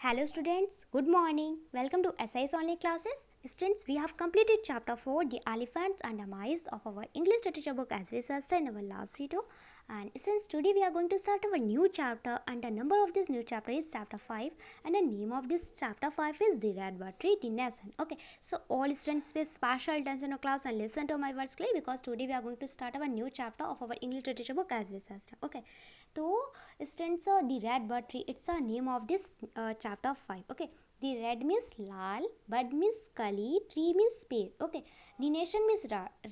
Hello students, good morning. Welcome to SIS online classes. Students, we have completed chapter 4, the elephants and the mice of our English literature book as we said in our last video. And students, today we are going to start our new chapter, and the number of this new chapter is chapter 5, and the name of this chapter 5 is The Red Bird Tree, the Nation. Okay, so all students pay special attention to class and listen to my words clearly, because today we are going to start our new chapter of our English literature book as we said. Okay, so students, the red bird tree, it's a name of this chapter 5. Okay, the red means lal, bird means kali, tree means pear. Okay, the nation means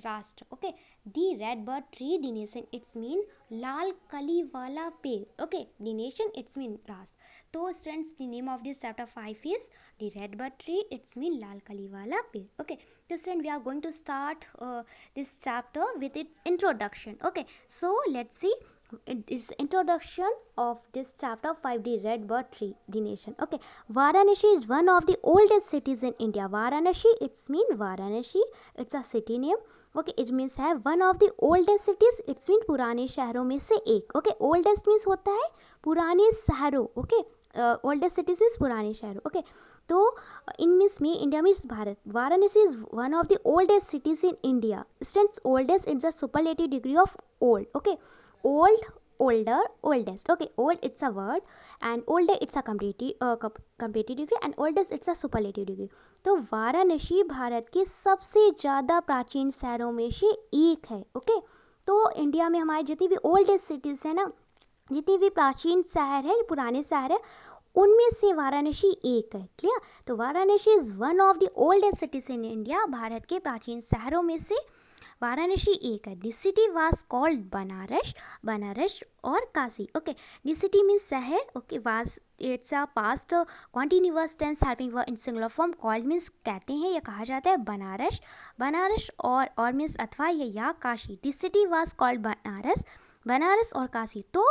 rashtra. Okay, the red bird tree, the nation, it's mean lal kali wala pear. Okay, the nation, it's mean rashtra. So students, the name of this chapter 5 is the red bird tree, it's mean lal kali wala pear. Okay, so students, we are going to start this chapter with its introduction. Okay, so let's see. It is introduction of this chapter 5, the red bird tree, the nation. Okay, Varanasi is one of the oldest cities in India. Varanasi, it's mean Varanasi, it's a city name. Okay, it means है one of the oldest cities, it's mean पुराने शहरों में से एक. Okay, oldest means होता है पुराने शहरों. Okay, oldest cities means पुराने शहरों. Okay, तो in means me, India means Bharat. Varanasi is one of the oldest cities in India. Students, oldest is a superlative degree of old. Okay, old, older, oldest. Okay, old, it's a word, and older, it's a comparative degree, and oldest, it's a superlative degree. तो वाराणसी भारत के सबसे ज़्यादा प्राचीन शहरों में से एक है. ओके, तो इंडिया में हमारे जितनी भी ओल्डेस्ट सिटीज़ है ना, जितनी भी प्राचीन शहर है, पुराने शहर है, उनमें से वाराणसी एक है. क्लियर? तो Varanasi is one of the oldest cities in India. Bharat के प्राचीन शहरों में से वाराणसी एक है. This city was called Banaras, Banaras और Kashi. Okay, this city means शहर. Okay, was it's a past continuous tense helping verb in singular form. Called means कहते हैं या कहा जाता है बनारस, बनारस और मीन्स अथवा या Kashi. This city was called Banaras, Banaras और काशी. तो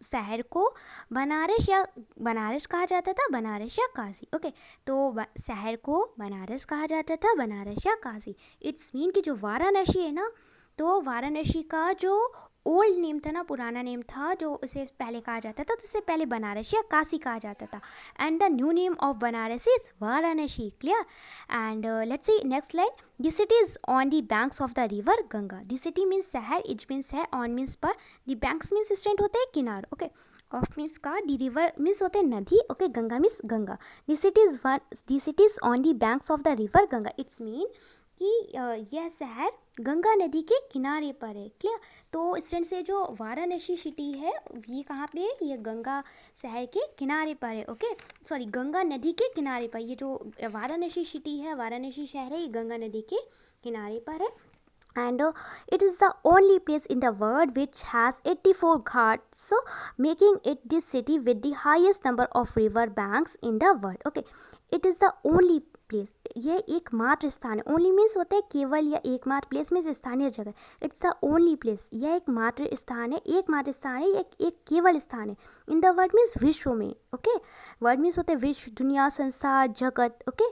शहर को बनारस या बनारस कहा जाता था, बनारस या काशी. ओके, तो शहर को बनारस कहा जाता था, बनारस या काशी. इट्स मीन कि जो वाराणसी है ना, तो वाराणसी का जो ओल्ड नेम था ना, पुराना नेम था, जो उसे पहले कहा जाता था, तो उसे पहले बनारस या काशी कहा जाता था. And the new name of Banaras is Varanasi. Clear? And let's see next line. The city is on the banks of the river Ganga. The city means शहर, इज मीन्स है, ऑन मीन्स पर, द बैंक्स मीन्स स्टैंड होते हैं किनार. Okay, of means का, the river means होते हैं नदी. Okay, Ganga means Ganga. The city is on the banks of the river Ganga. It's mean कि यह शहर गंगा नदी के किनारे पर है. क्लियर? तो स्टूडेंट से जो वाराणसी सिटी है, ये कहाँ पे है? ये गंगा शहर के किनारे पर है. ओके, सॉरी, गंगा नदी के किनारे पर. ये जो वाराणसी सिटी है, वाराणसी शहर है, ये गंगा नदी के किनारे पर है. And it is the only place in the world which has 84 ghats, so making it this city with the highest number of river banks in the world. Okay, it is the only place, ये एकमात्र स्थान है. Only means होता है केवल या एकमात्र, place means स्थानीय जगह. इट्स द ओनली प्लेस, यह एकमात्र स्थान है, एकमात्र स्थान है, एक केवल स्थान है. इन द वर्ल्ड मीन्स विश्व में. ओके, वर्ल्ड मीन्स होते हैं विश्व, दुनिया, संसार, जगत. ओके,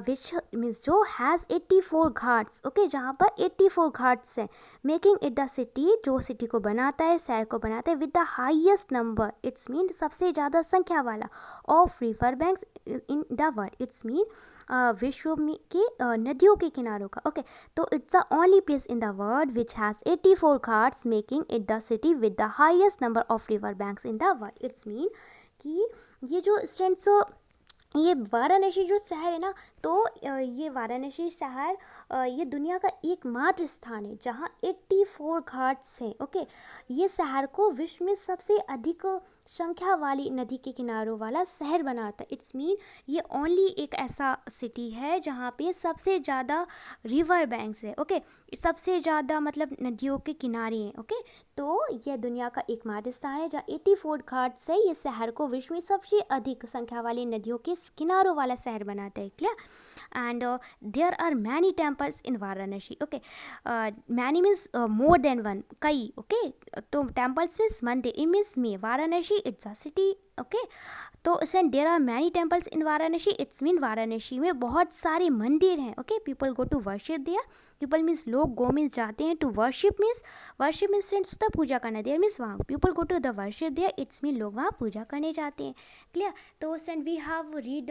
विश्व मीन्स जो हैज़ 84 घाट्स. ओके, जहाँ पर 84 घाट्स हैं. मेकिंग इट द सिटी, जो सिटी को बनाता है, शहर को बनाता है, with the highest number, it's mean सबसे ज़्यादा संख्या वाला, of river banks in the world. It's mean विश्व में के नदियों के किनारों का. ओके, तो it's the only place in the world which has 84 Ghats, making it the city with the highest number of river banks in the world. It's mean कि ये जो स्टूडेंट्स, ये वाराणसी जो शहर है ना, तो ये वाराणसी शहर ये दुनिया का एकमात्र स्थान है जहाँ 84 घाट्स हैं. ओके, ये शहर को विश्व में सबसे अधिक संख्या वाली नदी के किनारों वाला शहर बनाता है. इट्स मीन ये ओनली एक ऐसा सिटी है जहाँ पे सबसे ज़्यादा रिवर बैंक्स है. ओके, सबसे ज़्यादा मतलब नदियों के किनारे हैं. ओके, तो यह दुनिया का एकमात्र स्थान है जहाँ 84 घाट्स है. ये शहर को विश्व में सबसे अधिक संख्या वाली नदियों के किनारों वाला शहर बनाता है. Clear? and there are many temples in Varanasi. Okay, many means more than one, kai. Okay, तो temples means मंदिर, it means में. Varanasi Varanasi it's a city. Okay, तो student there are many temples in Varanasi. It's mean Varanasi में बहुत सारे मंदिर हैं. Okay, people go to worship there. People means लोग, गो मीन्स जाते हैं, टू वर्शिप मीन्स स्टूडेंट्स होता है पूजा करना. देयर मीन्स वहाँ people go to the worship there. It's mean लोग वहाँ पूजा करने जाते हैं. क्लियर. तो student we have read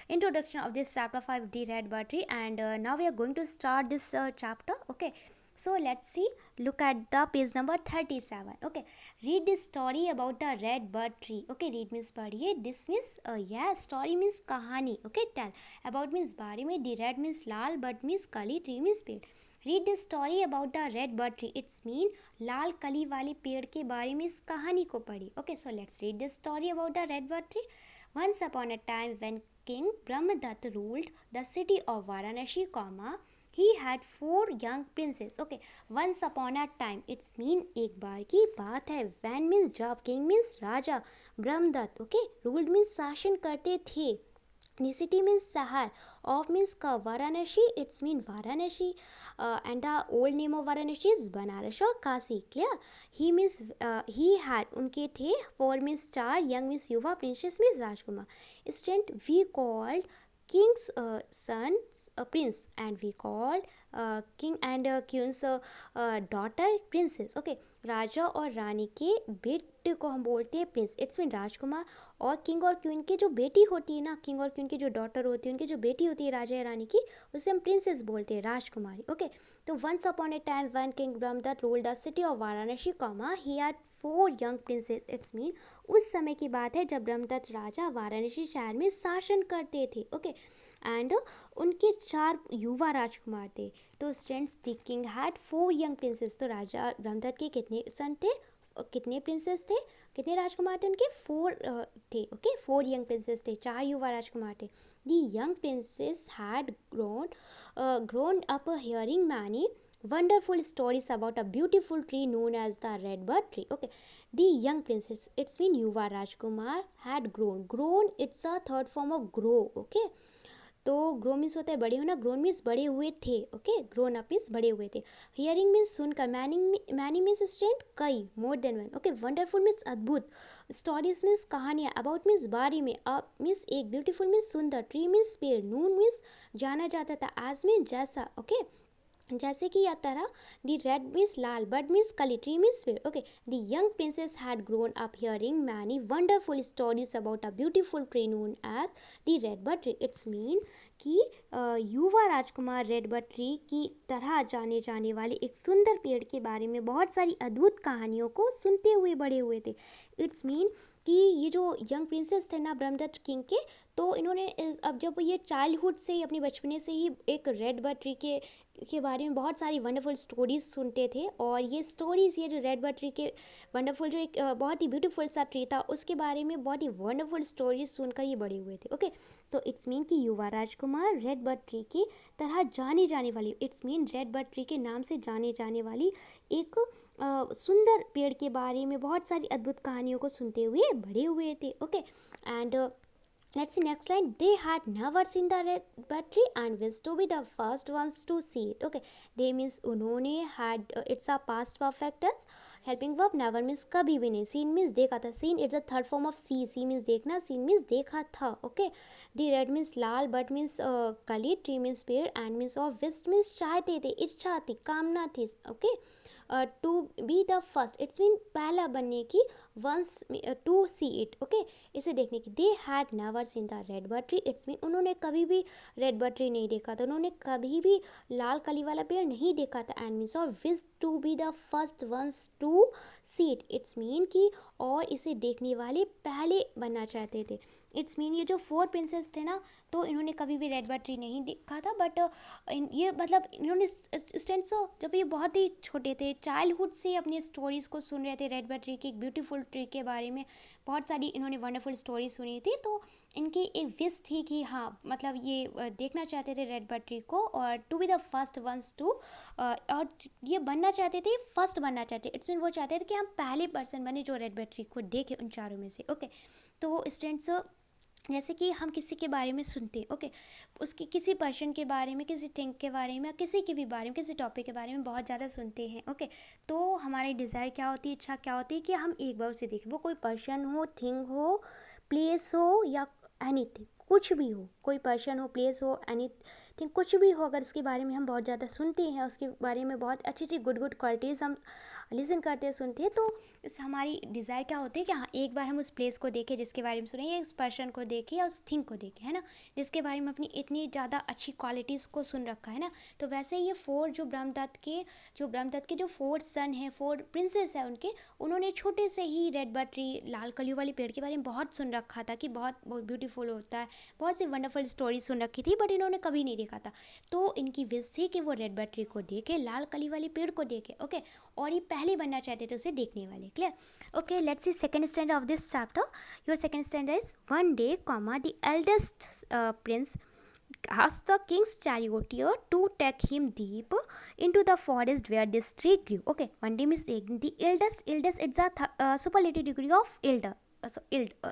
introduction of this chapter 5, the red battery, and now we are going to start this chapter. Okay, so let's see, look at the page number 37. Okay, read this story about the red bird tree. Okay, read means padhiye, this means yeah, story means kahani. Okay, tell about means बारे में, the red means Lal, bird means कली, tree means पेड़. Read this story about the red bird tree. It's mean लाल कली वाले पेड़ के बारे में इस कहानी को पढ़ी. Okay, so let's read this story about the red bird tree. Once upon a time, when King Brahmadatta ruled the city of Varanasi, he had 4 young princes. Okay, once upon a time, it's mean एक बार की बात है. When means जब, king means राजा, Brahmadatta. Okay, ruled means शासन करते थे. The city means शहर, of means का, Varanasi it's mean Varanasi, and the old name of Varanasi is Banaras और Kashi. Clear. He means he had, उनके थे. 4 means 4, young means युवा, princess means Rajkumar. Student, we called king's son prince, and we called king and queen's daughter princess. Okay, राजा और रानी के बेटे को हम बोलते हैं प्रिंस. इट्स मीन राजकुमार. और किंग और क्वीन की जो बेटी होती है ना, किंग और क्वीन की जो डॉटर होती है, उनकी जो बेटी होती है राजा या रानी की, उसे हम प्रिंसेस बोलते हैं, राजकुमारी. ओके, तो once upon a time when king Brahmadatta ruled the city of Varanasi, he had 4 young princes. It's mean उस समय की बात है जब ब्रह्मदत्त राजा वाराणसी शहर में शासन करते थे. ओके, एंड उनके 4 युवा राजकुमार थे. तो students, the king had 4 young princess. तो राजा ब्रह्मदत्त के कितने सन थे, कितने प्रिंसेस थे, कितने राजकुमार थे उनके? 4 थे. ओके, 4 यंग प्रिंसेस थे, 4 युवा राजकुमार थे. The young princes had grown up hearing many wonderful stories about a beautiful tree known as the red bird tree. Okay, the young princess, it's mean युवा राजकुमार, had grown it's a third form of grow. Okay, तो grow means होता है बड़े होना, grown means बड़े हुए थे. Okay, grown up means बड़े हुए थे. हियरिंग मीन्स सुनकर, मैनी मीन्स स्टूडेंट कई, more than one. Okay, wonderful means अद्भुत, स्टोरीज मीन्स कहानियाँ, अबाउट मीन्स बारे में, अप मीन्स एक, ब्यूटीफुल मीन्स सुंदर, ट्री मीन्स पेड़, नून मीन्स जाना जाता था, एज मीन्स जैसा. ओके, जैसे कि या तरह. द रेड मीन्स लाल, बर्ड मीन्स कली, ट्री मीन्स पेड़. Okay, the young princes had grown up hearing many wonderful stories about a beautiful tree known as the red bird tree. It's mean कि युवा राजकुमार red bird tree की तरह जाने जाने वाले एक सुंदर पेड़ के बारे में बहुत सारी अद्भुत कहानियों को सुनते हुए बड़े हुए थे. इट्स मीन कि ये जो यंग प्रिंसेस थे ना ब्रह्मदत्त किंग के, तो इन्होंने अब जब ये चाइल्डहुड से ही, अपने बचपने से ही एक रेड बर्ड ट्री के बारे में बहुत सारी वंडरफुल स्टोरीज सुनते थे. और ये स्टोरीज़, ये जो रेड बर्ड ट्री के वंडरफुल, जो एक बहुत ही ब्यूटीफुल सा ट्री था, उसके बारे में बहुत ही वंडरफुल स्टोरीज सुनकर ये बड़े हुए थे. ओके, तो इट्स मीन कि युवा राजकुमार रेड बर्ड ट्री की तरह जाने जाने वाली, it's mean red bird tree के नाम से जाने जाने वाली एक सुंदर पेड़ के बारे में बहुत सारी अद्भुत कहानियों को सुनते हुए बड़े हुए थे. Okay, and let's see next line. They had never seen the red bird tree and wished to be the first ones to see it. Okay, they means उन्होंने, had it's a past perfect tense. Helping verb never means कभी भी नहीं. Seen means देखा था. Seen it's a third form of see. See means देखना, seen means देखा था. Okay, the red means Lal, bird means कली, tree means पेड़, and means और wished means चाहते थे, इच्छा थी, कामना थी. Okay, to be the first, it's mean पहला बनने की, once to see it. Okay, इसे देखने की. They had never seen the red bird tree. It's mean उन्होंने कभी भी रेड बर्ड ट्री नहीं देखा था, उन्होंने कभी भी लाल कली वाला पेड़ नहीं देखा था. एंड मीन्स और wish to be the first once to see it. It's mean कि और इसे देखने वाले पहले बनना चाहते थे. इट्स मीन ये जो 4 प्रिंसेस थे ना, तो इन्होंने कभी भी रेड बर्ड ट्री नहीं देखा था. बट ये मतलब इन्होंने स्टूडेंट्स जब ये बहुत ही छोटे थे, चाइल्डहुड से अपनी स्टोरीज़ को सुन रहे थे, रेड बर्ड ट्री की, एक ब्यूटीफुल ट्री के बारे में बहुत सारी इन्होंने वंडरफुल स्टोरी सुनी थी. तो इनकी एक विश थी कि हाँ, मतलब ये देखना चाहते थे रेड बर्ड ट्री को, और to be the first once to, और ये बनना चाहते थे, फर्स्ट बनना चाहते. इट्स मीन वो चाहते थे कि हम पहले पर्सन बने जो रेड बर्ड ट्री को देखे उन चारों में से. ओके, तो स्टूडेंट्स जैसे कि हम किसी के बारे में सुनते हैं, ओके, उसकी किसी पर्सन के बारे में, किसी थिंग के बारे में, किसी के भी बारे में, किसी टॉपिक के बारे में बहुत ज़्यादा सुनते हैं, ओके। तो हमारी डिज़ायर क्या होती है, इच्छा क्या होती है कि हम एक बार उसे देखें, वो कोई पर्सन हो, थिंग हो, प्लेस हो या एनीथिंग, कुछ भी हो, कोई पर्सन हो, प्लेस हो, एनीथिंग, कुछ भी हो, अगर उसके बारे में हम बहुत ज़्यादा सुनते हैं, उसके बारे में बहुत अच्छी अच्छी गुड गुड क्वालिटीज़ हम लिसन करते हैं, सुनते हैं, तो इस हमारी डिज़ायर क्या होती है कि हाँ एक बार हम उस प्लेस को देखें जिसके बारे में सुने, या उस पर्सन को देखें या उस थिंग को देखें, है ना, जिसके बारे में अपनी इतनी ज़्यादा अच्छी क्वालिटीज़ को सुन रखा है ना। तो वैसे ही ये फोर जो ब्रह्मदत्त के जो फोर सन हैं, फोर प्रिंसेस हैं उनके, उन्होंने छोटे से ही रेड बटरी, लाल कलियों वाली पेड़ के बारे में बहुत सुन रखा था कि बहुत बहुत ब्यूटीफुल होता है, बहुत सी वंडरफुल स्टोरी सुन रखी थी, बट इन्होंने कभी नहीं देखा था। तो इनकी विश थी कि वो रेड बटरी को देखे, लाल कली वाली पेड़ को देखे, ओके, और ये पहले बनना चाहते थे उसे देखने वाले, clear. Okay, let's see second stanza of this chapter. Your second stanza is one day, comma, the eldest prince asked the king's charioteer to take him deep into the forest where this tree grew. Okay, one day means the eldest it's a superlative degree of elder. So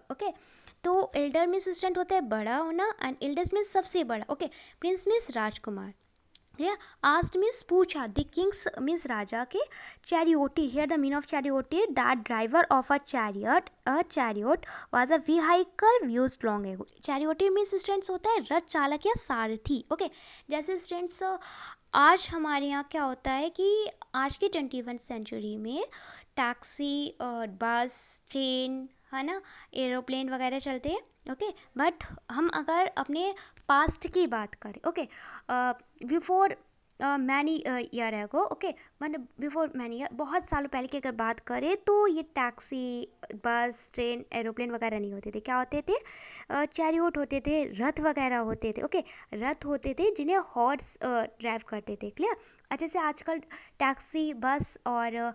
okay. तो Elder means student होता है बड़ा होना, and eldest means सबसे बड़ा, okay. Prince means राजकुमार, या asked means पूछा, द किंग्स मीन्स राजा के, charioteer, here the mean of charioteer, that driver of a chariot was a vehicle used long ago. Charioteer means students होता है रथ चालक या सारथी, ओके। जैसे स्टूडेंट्स आज हमारे यहाँ क्या होता है कि आज की 21वीं सेंचुरी में टैक्सी और बस, ट्रेन, है ना, एरोप्लेन वगैरह चलते हैं, ओके। बट हम अगर अपने पास्ट की बात करें, ओके, बिफोर मैनी ईयर है को, ओके, मतलब बिफोर मैनी ईयर, बहुत सालों पहले की अगर बात करें तो ये टैक्सी, बस, ट्रेन, एरोप्लेन वगैरह नहीं होते थे। क्या होते थे? चैरियोट होते थे, रथ वगैरह होते थे, ओके। रथ होते थे जिन्हें हॉर्स ड्राइव करते थे, क्लियर। अच्छा, जैसे आजकल टैक्सी, बस और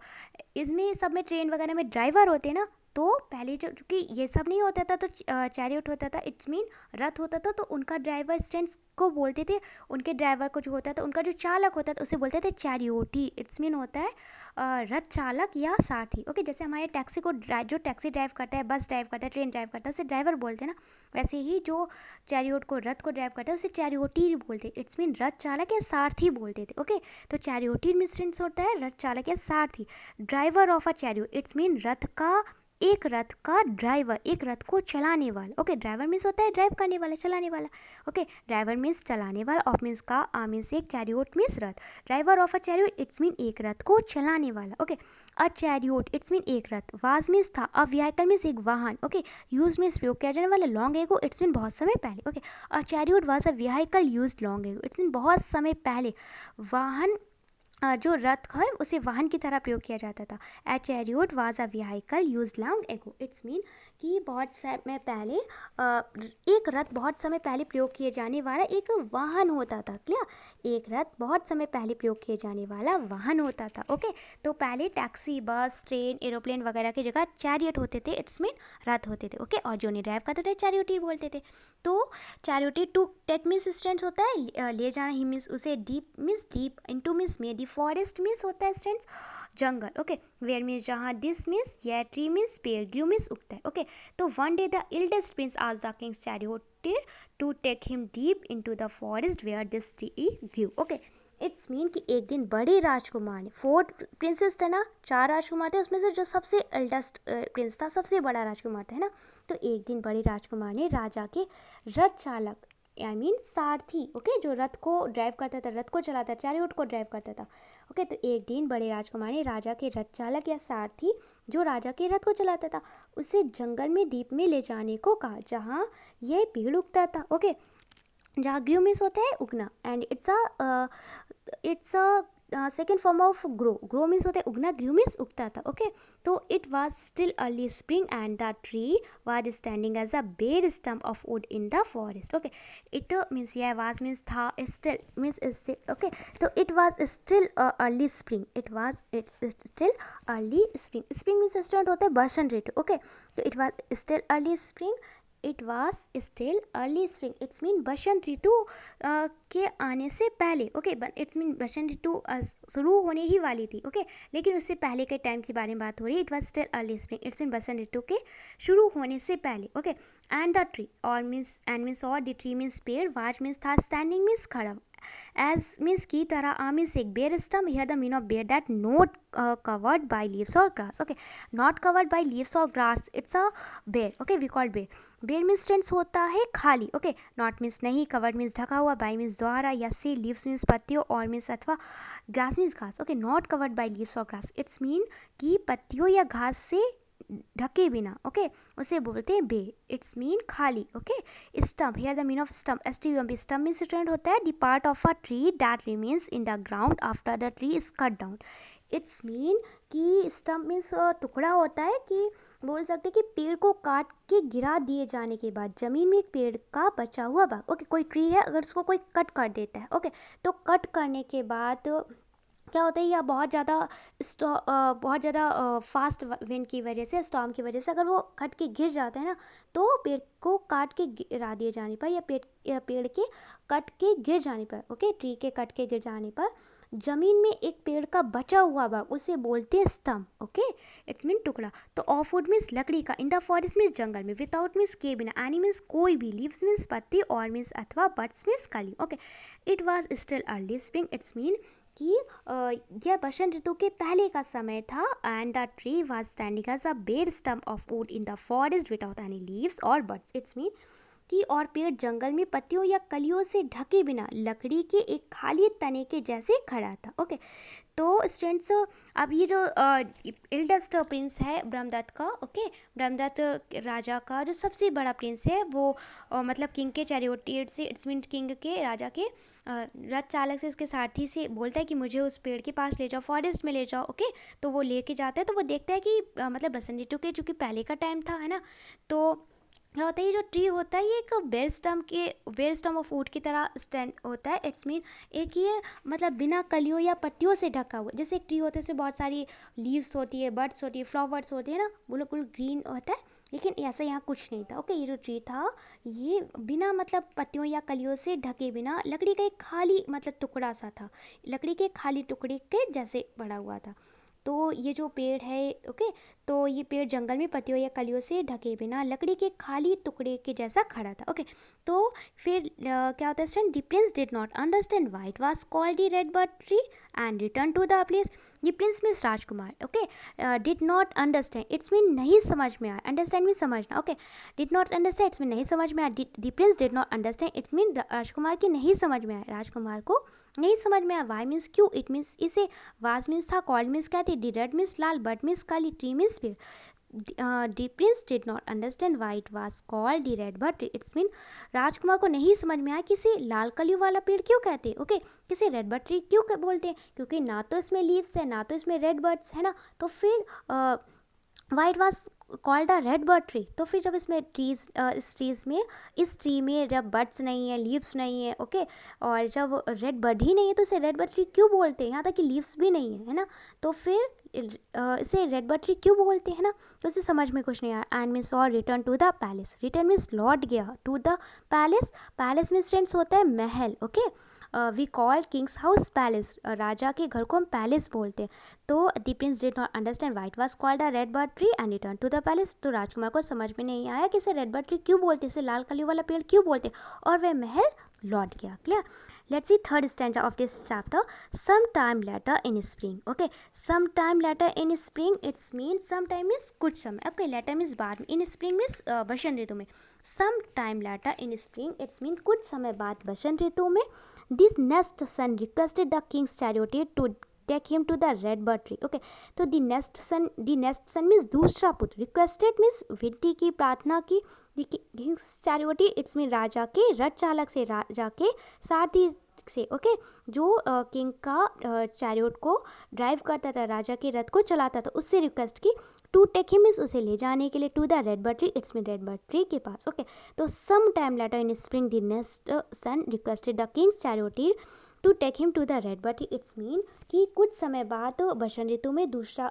इसमें सब में, ट्रेन वगैरह में ड्राइवर होते हैं ना, तो पहले जो, क्योंकि ये सब नहीं होता था तो चैरियोट होता था, इट्स मीन रथ होता था, तो उनका ड्राइवर स्टैंड्स को बोलते थे, उनके ड्राइवर को जो होता था, उनका जो चालक होता था उसे बोलते थे चैरियोटी, इट्स मीन होता है रथ चालक या सारथी, ओके। जैसे हमारे टैक्सी को जो टैक्सी ड्राइव करता है, बस ड्राइव करता है, ट्रेन ड्राइव करता है, उसे ड्राइवर बोलते हैं ना, वैसे ही जो चैरियोट को, रथ को ड्राइव करता है उसे चैरियोटी बोलते, इट्स मीन रथ चालक या सारथी बोलते थे, ओके। तो चैरियोटी मीन्स होता है रथ चालक या सारथी। Driver of a chariot, it's mean रथ का, एक रथ का ड्राइवर, एक रथ को चलाने वाला, ओके। ड्राइवर मीन्स होता है ड्राइव करने वाला, चलाने वाला, ओके। ड्राइवर मीन्स चलाने वाला, ऑफ मीन्स का, आ मीन्स एक, chariot means Rath. Driver of a chariot, it's mean एक रथ को चलाने वाला, okay. A chariot, it's mean एक रथ। वाज मीन्स था, अ व्हीकल मीन्स एक वाहन, ओके। यूज मीन्स प्रयोग किया जाने वाला, लॉन्ग एगो, इट्स मीन बहुत समय पहले, okay. A chariot was a vehicle use long ago, it's mean बहुत समय पहले वाहन, जो रथ है उसे वाहन की तरह प्रयोग किया जाता था। A chariot was a vehicle use long ago, it's mean कि बहुत समय पहले एक रथ बहुत समय पहले प्रयोग किए जाने वाला एक वाहन होता था, क्लियर। एक रथ बहुत समय पहले प्रयोग किए जाने वाला वाहन होता था, ओके। तो पहले टैक्सी, बस, ट्रेन, एरोप्लेन वगैरह की जगह चैरियट होते थे, इट्स मीन रथ होते थे, ओके। और जो नहीं ड्राइव करते थे चैरियोटी बोलते थे। तो charioteer, to take means students होता है ले जाना, ही मीन्स उसे, deep means deep, into means में, दी फॉरेस्ट मीन्स होता है स्टूडेंट्स जंगल, ओके। वेयर मीन्स जहाँ, दिस मीन्स ये, ट्री मीन्स पेड़, ग्रू मीन्स उगता है, ओके। तो one day the eldest prince asked the king's charioteer to take him deep into the forest where this tree grew, okay. It's mean कि एक दिन बड़े राजकुमार ने, 4 प्रिंसेस थे ना, 4 राजकुमार थे, उसमें से जो सबसे एल्डेस्ट प्रिंस था, सबसे बड़ा राजकुमार था, है ना। तो एक दिन बड़े राजकुमार ने राजा के रथ चालक, आई मीन सारथी, ओके, जो रथ को ड्राइव करता था, रथ को चलाता था, चैरियोट को ड्राइव करता था, ओके। तो एक दिन बड़े राजकुमार ने राजा के रथ चालक या सारथी, जो राजा के रथ को चलाता था, उसे जंगल में डीप में ले जाने को कहा, जहाँ ये पेड़ उगता था, ओके। जहाँ ग्रू मीन्स होता है उगना, and it's a second form of grow means होता है उगना, ग्रू मीन्स उगता था, ओके। तो it was still early spring and the tree was standing as a bare stump of wood in the forest, okay. It means यह was means था, still means still, okay. तो it was still early spring, it still early spring, spring means student होता है बसंत ऋतु, okay. तो it was still early spring it was still early spring, it's mean बसंत ऋतु के आने से पहले, ओके, इट्स मीन बसंत ऋतु शुरू होने ही वाली थी, ओके, लेकिन उससे पहले के टाइम के बारे में बात हो रही है. It was still early spring, it's mean बसंत ऋतु के शुरू होने से पहले, ओके. एंड द ट्री और मीन्स एंड मीन्स और द ट्री मीन्स पेड़, वाज मीन्स था, स्टैंडिंग मीन्स खड़ा, as means की तरह, means एक bare stump. Here the meaning of bare that not covered by leaves or grass, okay, not covered by leaves or grass, it's a bare, okay, we call bare. bare means tense होता है खाली, okay, not means नहीं, covered means ढका हुआ, by means द्वारा, या से, leaves means पत्तियों, और means अथवा, grass means घास, okay, not covered by leaves or grass, it's mean कि पत्तियों या घास से ढके बिना, ओके, उसे बोलते हैं बे. इट्स मीन खाली, okay. Stump, here the mean off stump, STUMP, stump means return होता है the part of a tree that remains in the ground after the tree is cut down. It's mean कि stump means टुकड़ा होता है, कि बोल सकते हैं कि पेड़ को काट के गिरा दिए जाने के बाद जमीन में एक पेड़ का बचा हुआ भाग, ओके. कोई ट्री है, अगर उसको कोई कट कर देता है, ओके, तो कट करने के बाद क्या होता है, या बहुत ज़्यादा फास्ट विंड की वजह से, स्टॉर्म की वजह से अगर वो कट के गिर जाता है ना, तो पेड़ को काट के गिरा दिए जाने पर, या पेड़ के कट के गिर जाने पर, ओके, ट्री के कट के गिर जाने पर जमीन में एक पेड़ का बचा हुआ भाग, उसे बोलते हैं स्टम्प, ओके. इट्स मीन टुकड़ा. तो ऑफ वुड मीन्स लकड़ी का, इन द फॉरेस्ट मीन्स जंगल में, विदाउट मीन्स के बिना, एनी मीन्स कोई भी, लीव्स मीन्स पत्ती, और मीन्स अथवा, बड्स मीन्स कली, okay. It was still early spring, it's mean कि यह बसंत ऋतु के पहले का समय था. And the tree was standing as a bare stump of wood in the forest without any leaves और बड्स. इट्स मीन कि और पेड़ जंगल में पत्तियों या कलियों से ढके बिना लकड़ी के एक खाली तने के जैसे खड़ा था, ओके. तो स्टूडेंट्स, अब ये जो एल्डेस्ट प्रिंस है ब्रह्मदत्त का, ओके, ब्रह्मदत्त राजा का जो सबसे बड़ा प्रिंस है, वो मतलब किंग के चैरियोटियर से, इट्स मीन किंग के, राजा के रथ चालक से, उसके सारथी से बोलता है कि मुझे उस पेड़ के पास ले जाओ, फॉरेस्ट में ले जाओ, ओके. तो वो लेके जाता है, तो वो देखता है कि मतलब बसंत ऋतु के चूँकि पहले का टाइम था, है ना, तो क्या होता है, ये जो ट्री होता है, ये एक बेयर स्टम्प ऑफ वुड की तरह स्टैंड होता है. इट्स मीन एक ये मतलब बिना कलियों या पत्तियों से ढका हुआ, जैसे एक ट्री होता है, उसमें बहुत सारी लीव्स होती है, बड्स होती है, फ्लावर्स होती है ना, बिल्कुल ग्रीन होता है, लेकिन ऐसा यहाँ कुछ नहीं था, ओके. ये जो ट्री था, ये बिना मतलब पत्तियों या कलियों से ढके बिना लकड़ी का एक खाली मतलब टुकड़ा सा था, लकड़ी के खाली टुकड़े के जैसे पड़ा हुआ था. तो ये जो पेड़ है, ओके, तो ये पेड़ जंगल में पत्तियों या कलियों से ढके बिना लकड़ी के खाली टुकड़े के जैसा खड़ा था, ओके. तो फिर क्या होता है student, the prince did not understand why it was called the red bird tree and return to the place. ये प्रिंस मीन्स राजकुमार, okay. Did not understand, it's mean नहीं समझ में आया, अंडरस्टैंड मीन समझना, okay. Did not understand, it's mean नहीं समझ में आया. The prince did not understand, it's mean राजकुमार की नहीं समझ में आया, राजकुमार को नहीं समझ में आया. वाई मीन्स क्यों, इट मीन्स इसे, वाज मीन्स था, कॉल्ड मीन्स कहते, डी रेड मीन्स लाल, बट मीन्स काली, ट्री मीन्स पेड़. The prince did not understand why it was called the red bird tree. It's mean राजकुमार को नहीं समझ में आया किसी लाल कलियों वाला पेड़ क्यों कहते, ओके, किसी रेड बर्ड ट्री क्यों बोलते हैं, क्योंकि ना तो इसमें लीव्स है, ना तो इसमें रेड बर्ड्स है ना. तो फिर Y it was called a red bird tree. तो फिर जब इसमें इस ट्री में जब बर्ड्स नहीं है, लीव्स नहीं है, ओके, और जब रेड बर्ड ही नहीं है, तो इसे रेड बर्ड ट्री क्यों बोलते हैं, यहाँ तक कि लीव्स भी नहीं है ना. तो फिर इसे रेड बर्ड ट्री क्यों बोलते हैं ना, तो इसे समझ में कुछ नहीं आया. एंड मीन्स और return to the palace, return means लौट गया, to the palace, palace means friends होता है महल, okay. We call king's house palace, राजा के घर को हम पैलेस बोलते हैं. तो the prince did not understand why it was called a red bird tree and return to the palace. तो राजकुमार को समझ में नहीं आया कि इसे रेड बर्ड ट्री क्यों बोलते, इसे लाल कलियों वाला पेड़ क्यों बोलते, और वह महल लौट गया. Clear. Let's see third stanza of this chapter. Some time later in spring, okay. Some time later in spring, it's mean some time means कुछ समय, ओके. लेटर मीन्स बाद में, इन स्प्रिंग मीन्स बसंत ऋतु में. Some time later in spring, it's mean कुछ समय बाद बसंत ऋतु में. This next son requested the king's charioteer to take him to the red bird tree. Okay, तो the next son means दूसरा पुत्र. Requested means विनती की, प्रार्थना की. The king's charioteer, it's mean राजा के रथ चालक से, राजा के सारथी से, ओके, जो किंग का चैरियोट को ड्राइव करता था, राजा के रथ को चलाता था, उससे रिक्वेस्ट की. टू टेक हिम मीन्स उसे ले जाने के लिए, to the red bird tree, it's mean red bird tree के पास, ओके. तो some time later in spring the next son requested the king's charioteer to take him to the red bud it's mean कि कुछ समय बाद बसंत ऋतु में दूसरा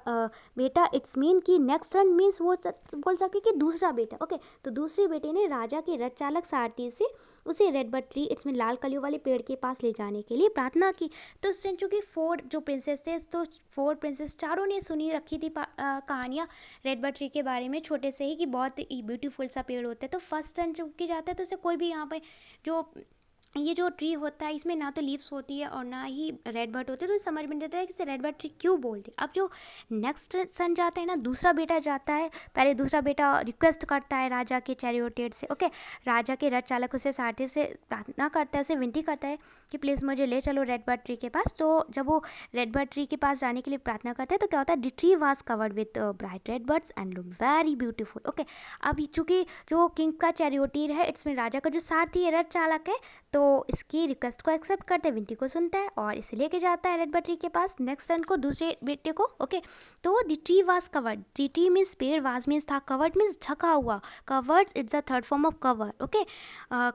बेटा, इट्स मीन कि नेक्स्ट रन मीन्स वो बोल सके कि दूसरा बेटा। ओके, तो दूसरे बेटे ने राजा के रथ चालक सारथी से उसे red bud tree, it's mean लाल कलियों वाले पेड़ के पास ले जाने के लिए प्रार्थना की। तो उस टाइम चूँकि 4 जो प्रिंसेस थे, तो 4 प्रिंसेस चारों ने सुनी रखी थी कहानियाँ रेड बट ट्री के बारे में छोटे से ही, कि बहुत ही ब्यूटीफुल सा पेड़ होता है। तो फर्स्ट टर्न चूँकि जाता है तो उसे कोई भी यहाँ पे जो ये जो ट्री होता है इसमें ना तो लीव्स होती है और ना ही रेड बर्ड होते हैं, तो समझ में नहीं आता है कि इसे रेड बर्ड ट्री क्यों बोलते हैं। अब जो नेक्स्ट सन जाता है ना, दूसरा बेटा जाता है, पहले दूसरा बेटा रिक्वेस्ट करता है राजा के चैरियोटेड से। ओके, राजा के रथ चालक उसे सारथी से प्रार्थना करता है, उसे विनती करता है कि प्लीज़ मुझे ले चलो रेड बर्ड ट्री के पास। तो जब वो रेड बर्ड ट्री के पास जाने के लिए प्रार्थना करते हैं तो क्या होता है, the tree was covered with bright red birds and look very beautiful. Okay, अब चूँकि जो किंग का चैरियोटीर है, इट्स में राजा का जो सारथी है, रथ चालक है, तो इसकी रिक्वेस्ट को एक्सेप्ट करते हैं, विनती को सुनता है और इसे लेके जाता है रेड बर्ड ट्री के पास नेक्स्ट सन को, दूसरे बेटे को। ओके, तो the tree was covered, the tree means पेड़, वाज मीन्स था, कवर्ड मीन्स ढका हुआ, covered it's the third form of cover. Okay,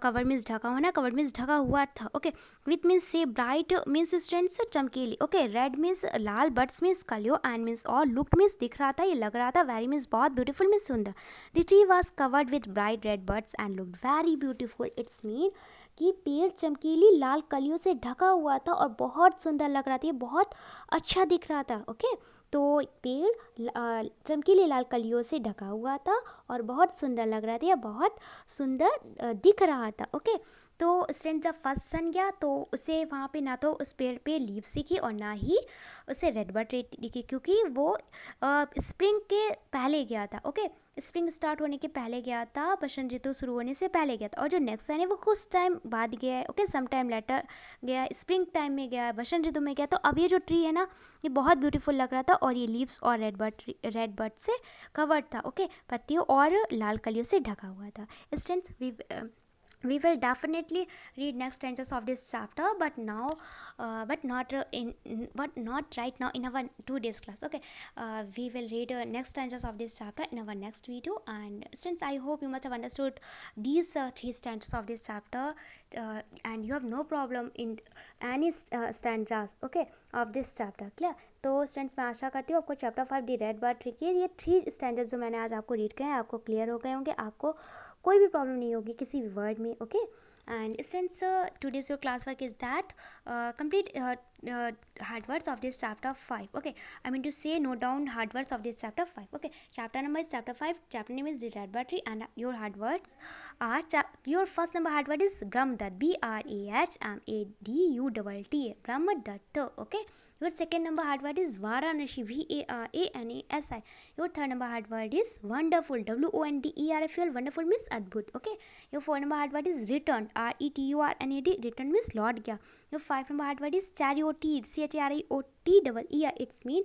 cover means ढका होना, कवर्ड मीन्स ढका हुआ था। ओके, विथ मीन्स से, ब्राइट मीन्स स्ट्रेंथ से चमकीली। ओके, रेड मीन्स लाल, बट्स मीन्स कलियो, एंड मीन्स और, लुक मीन्स दिख रहा था, ये लग रहा था, वेरी मीन्स बहुत, ब्यूटीफुल मीन्स सुंदर। The tree was covered with bright red birds and looked very beautiful, it's mean कि पेड़ चमकीली लाल कलियों से ढका हुआ था और बहुत सुंदर लग रहा था, ये बहुत अच्छा दिख रहा था। ओके, तो पेड़ चमकीली लाल कलियों से ढका हुआ था और बहुत सुंदर लग रहा था, या बहुत सुंदर दिख रहा था। ओके, तो स्टूडेंट जब फर्स्ट सन गया तो उसे वहाँ पे ना तो उस पेड़ पे लीव्स दिखी और ना ही उसे रेड बर्ड ट्री दिखी, क्योंकि वो स्प्रिंग के पहले गया था। ओके, स्प्रिंग स्टार्ट होने के पहले गया था, बसंत ऋतु शुरू होने से पहले गया था। और जो नेक्स्ट सन है वो कुछ टाइम बाद गया है। ओके, सम टाइम लेटर गया है, स्प्रिंग टाइम में गया है, बसंत ऋतु में गया। तो अब ये जो ट्री है ना, ये बहुत ब्यूटीफुल लग रहा था और ये लीव्स और रेड बर्ड से कवर्ड था। ओके, पत्तियों और लाल कलियों से ढका हुआ था। Students, we will definitely read next stanzas of this chapter, but not right now in our 2 days class. Okay, we will read next stanzas of this chapter in our next video. And since I hope you must have understood these 3 stanzas of this chapter, and you have no problem in any stanzas, okay, of this chapter. Clear? तो students, मैं आशा करती हूँ आपको chapter 5 दी red bird tree की ये 3 standards जो मैंने आज आपको रीड किए हैं आपको क्लियर हो गए होंगे, आपको कोई भी प्रॉब्लम नहीं होगी किसी भी वर्ड में। Okay, and students, today's your class work is that complete hard words of this chapter 5. Okay, I mean to say note down hard words of this chapter 5. Okay, chapter number is chapter 5, chapter name is the red buttery, and your hard words are your first number hard word is Brahmadat, BRAHMADUTT, Brahmadat. Okay, your second number hard word is Varanasi, VARANASI. Your third number hard word is wonderful, WONDERFUL, wonderful means adbhut. Okay, your fourth number hard word is returned, RETURNAD, return means lord gaya. Your 5 number hard word is charioteer, CHARIOTEER, it's mean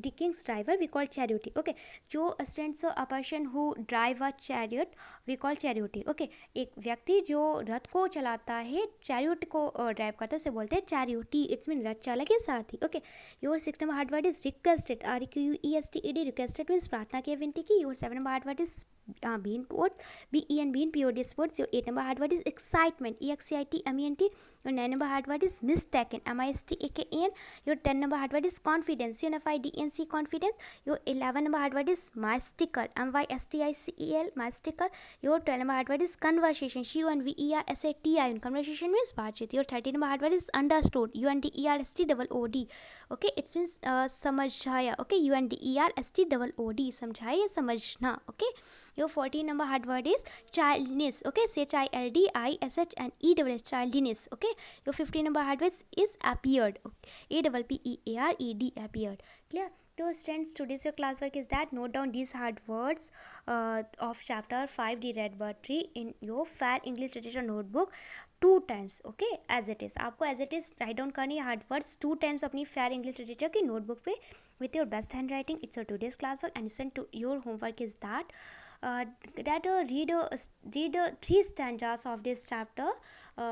Dickens driver, we call charioteer. Okay, जो students a person who drive a chariot we call charioteer. Okay, एक व्यक्ति जो रथ को चलाता है, chariot को drive करता है, उसे बोलते हैं charioteer, इट्स मीन रथ चालक या सारथी. Okay, your 6 number hard word is requested, REQUESTED, requested means प्रार्थना की, विनती की. Your 7 number hard word is bean sports, BEN sports. Your 8 number hard word is excitement, EXCITMENT. Your 9 number hard word is mistaken, MISTAKEN. Your 10 number hard word is confidence, CONFIDENCE, confidence. Your 11 number hard word is mystical, MYSTICEL, mystical. Your 12 number hard word is conversation, CONVERSATI, conversation means बातचीत. Your 13 number hard word is understood, UNDERSTOOD. Okay, it means समझाया. Okay, UNDERSTOOD, समझाया, समझना. Okay, your 14 number hard word is childness. Okay, CHILDISHNESS, childness. Okay, your 15 number hard word is appeared, APPEARED, appeared. Clear? So students, today's your classwork is that note down these hard words of chapter 5, the red bird tree, in your fair English literature notebook 2 times. Okay, as it is, आपको as it is write down करनी है hard words 2 times अपनी fair English literature की notebook पे with your best handwriting. It's your today's classwork, and listen to your homework is that read 3 stanzas of this chapter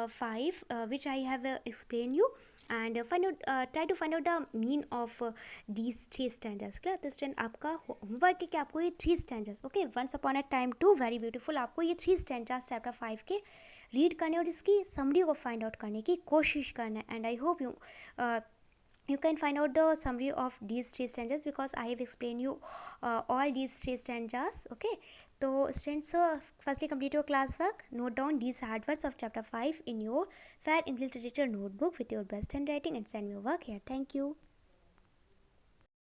5, which I have explained you, and try to find out the mean of these three stanzas. Clear? तो student आपका homework है कि आपको ये three stanzas, okay, once upon a time to very beautiful, आपको ये three stanzas chapter 5 के read करने और इसकी समरी को फाइंड आउट करने की कोशिश करना है. And I hope you can find out the summary of these three stanzas because I have explained you all these three stanzas. Okay, so students, firstly complete your classwork, note down these hard words of chapter 5 in your fair English literature notebook with your best handwriting and send me your work here. Thank you.